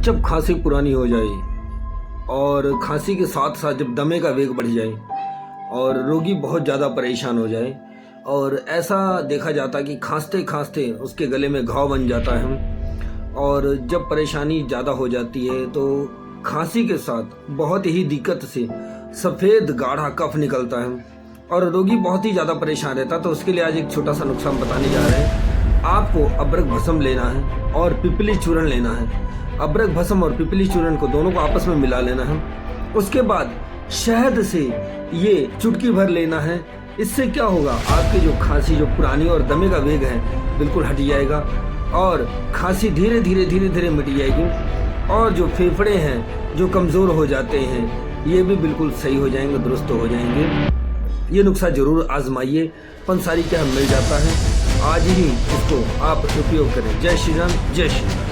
जब खांसी पुरानी हो जाए और खांसी के साथ साथ जब दमे का वेग बढ़ जाए और रोगी बहुत ज़्यादा परेशान हो जाए और ऐसा देखा जाता है कि खांसते खांसते उसके गले में घाव बन जाता है और जब परेशानी ज़्यादा हो जाती है तो खांसी के साथ बहुत ही दिक्कत से सफ़ेद गाढ़ा कफ निकलता है और रोगी बहुत ही ज़्यादा परेशान रहता है। तो उसके लिए आज एक छोटा सा नुस्खा हम बताने जा रहे हैं। आपको अबरक भस्म लेना है और पिपली चूर्ण लेना है। अबरक भस्म और पिपली चूर्ण को दोनों को आपस में मिला लेना है। उसके बाद शहद से ये चुटकी भर लेना है। इससे क्या होगा, आपकी जो खांसी जो पुरानी और दमे का वेग है बिल्कुल हट जाएगा और खांसी धीरे धीरे मिट जाएगी और जो फेफड़े हैं जो कमज़ोर हो जाते हैं ये भी बिल्कुल सही हो जाएंगे, दुरुस्त हो जाएंगे। ये नुस्खा जरूर आजमाइए, पंसारी का मिल जाता है। आज ही इसको आप उपयोग करें। जय श्री राम, जय श्री राम।